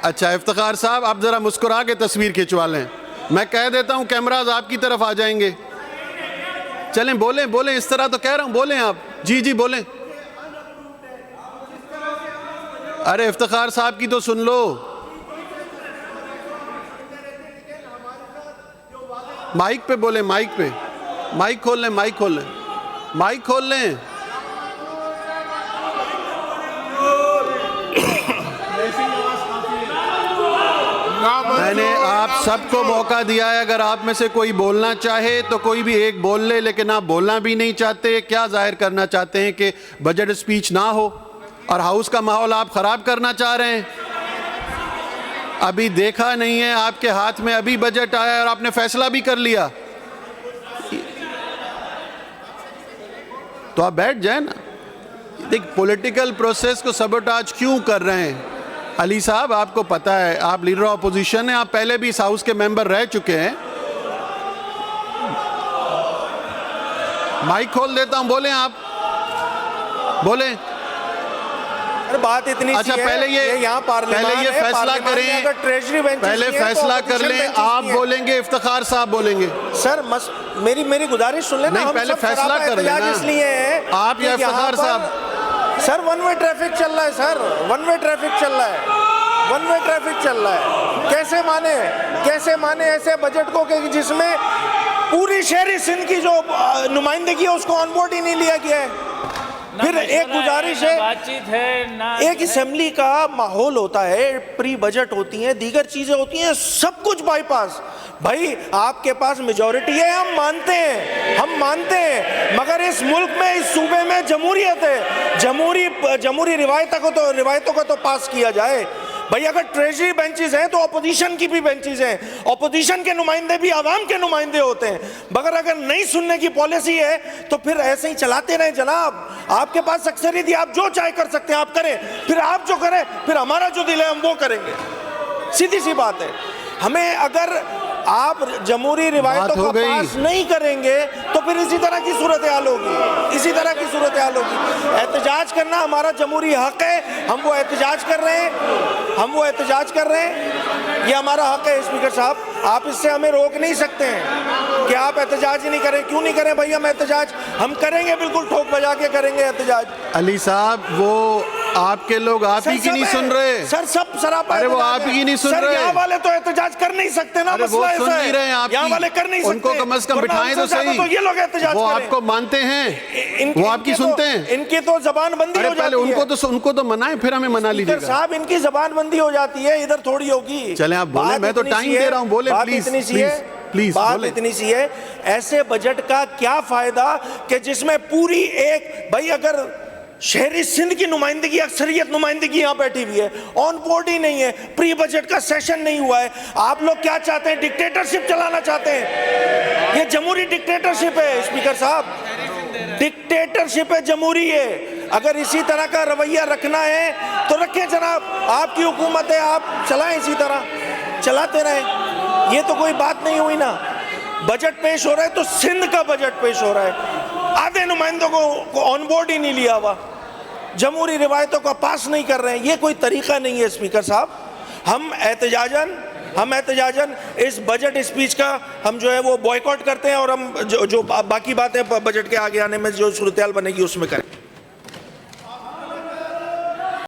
अच्छा इफ्तिखार साहब, आप ज़रा मुस्कुरा के तस्वीर खिंचवा लें। मैं कह देता हूँ कैमराज आपकी तरफ आ जाएंगे। चलें बोलें बोलें, इस तरह तो कह रहा हूँ, बोलें आप। जी जी बोलें। अरे इफ्तिखार साहब की तो सुन लो। माइक पे बोलें, माइक पे। माइक खोल लें, माइक खोल लें, माइक खोल लें। मैंने आप सबको मौका दिया है, अगर आप में से कोई बोलना चाहे तो कोई भी एक बोल ले, लेकिन आप बोलना भी नहीं चाहते। क्या जाहिर करना चाहते हैं कि बजट स्पीच ना हो और हाउस का माहौल आप खराब करना चाह रहे हैं? अभी देखा नहीं है, आपके हाथ में अभी बजट आया और आपने फैसला भी कर लिया, तो आप बैठ जाए ना। देख, पॉलिटिकल प्रोसेस को सबोटाज क्यों कर रहे हैं? अली साहब, आपको पता है, आप लीडर ऑफ अपोजिशन हैं, आप पहले भी इस हाउस के मेंबर रह चुके हैं। माइक खोल देता हूं, बोलें आप, बोलें। बात इतनी अच्छा, पहले ये फैसला करें, ट्रेजरी बेंच पहले फैसला कर लें। आप बोलेंगे, इफ्तिखार साहब बोलेंगे। सर मेरी गुजारिश सुन लेना। नहीं, पहले फैसला कर लेना। इसलिए है आप या इफ्तिखार साहब? सर वन वे ट्रैफिक चल रहा है, सर वन वे ट्रैफिक चल रहा है, वन वे ट्रैफिक चल रहा है। कैसे माने ऐसे बजट को कि जिसमें पूरी शहरी सिंध की जो नुमाइंदगी है उसको ऑन बोर्ड ही नहीं लिया गया है। फिर एक गुजारिश है, बातचीत है ना, एक असेंबली का माहौल होता है, प्री बजट होती हैं, दीगर चीजें होती हैं, सब कुछ बाईपास। भाई आपके पास मेजॉरिटी है, हम मानते हैं, मगर इस मुल्क में, इस सूबे में जमहूरियत है, जमहूरी रिवायतों को तो पास किया जाए। भाई अगर ट्रेजरी बेंचेस हैं तो अपोजिशन की भी बेंचेस हैं, अपोजिशन के नुमाइंदे भी आवाम के नुमाइंदे होते हैं। मगर अगर नहीं सुनने की पॉलिसी है तो फिर ऐसे ही चलाते रहें जनाब। आपके पास अक्सरियत है, आप जो चाहे कर सकते हैं, आप करें, फिर आप जो करें, फिर हमारा जो दिल है हम वो करेंगे। सीधी सी बात है। हमें अगर आप जमहूरी रिवायतों को पास नहीं करेंगे तो फिर इसी तरह की सूरत हाल होगी, इसी तरह की सूरत हाल होगी। एहतजाज करना हमारा जमहूरी हक है, हम वो एहतजाज कर रहे हैं, ये हमारा हक है। स्पीकर साहब, आप इससे हमें रोक नहीं सकते हैं कि आप एहतजाज ही नहीं करें। क्यों नहीं करें भाई? हम एहतजाज हम करेंगे, बिल्कुल ठोक बजा के करेंगे एहतजाज। अली साहब, वो आपके लोग आप ही की नहीं सुन रहे सर, सब सरापा। अरे वो आप ही नहीं सुन रहे। यहाँ वाले तो एहतजाज कर नहीं सकते ना, वो सुन नहीं रहे हैं आप, यहाँ वाले कर नहीं सकते। उनको कम से कम बिठाएं तो सही। तो ये लोग एहतजाज वो आपको मानते हैं, वो आपकी सुनते हैं। इनकी तो जबान बंदी हो जाती है। उनको तो मनाएं, फिर हमें मना लीजिएगा साहब। इनकी जबान बंदी हो जाती है, इधर थोड़ी होगी। चले आप बोले, मैं तो टाइम दे रहा हूँ, बोले प्लीज प्लीज। बात इतनी सी है, ऐसे बजट का क्या फायदा कि जिसमें पूरी एक, भाई अगर शहरी सिंध की नुमाइंदगी, अक्सरियत नुमाइंदगी यहाँ बैठी हुई है, ऑन बोर्ड ही नहीं है, प्री बजट का सेशन नहीं हुआ है। आप लोग क्या चाहते हैं? डिक्टेटरशिप चलाना चाहते हैं। ये जमहूरी डिक्टेटरशिप है स्पीकर साहब, डिक्टेटरशिप है, जमहूरी है। अगर इसी तरह का रवैया रखना है तो रखें जनाब, आपकी हुकूमत है, आप चलाएं, इसी तरह चलाते रहें। ये तो कोई बात नहीं हुई ना। बजट पेश हो रहा है तो सिंध का बजट पेश हो रहा है, आधे नुमाइंदों को ऑन बोर्ड ही नहीं लिया हुआ, जमहूरी रिवायतों का पास नहीं कर रहे हैं। ये कोई तरीका नहीं है स्पीकर साहब। हम एहतजाजन इस बजट स्पीच का हम जो है वो बॉयकॉट करते हैं और हम जो बाकी बातें बजट के आगे आने में जो सूरत हाल बनेगी उसमें करें।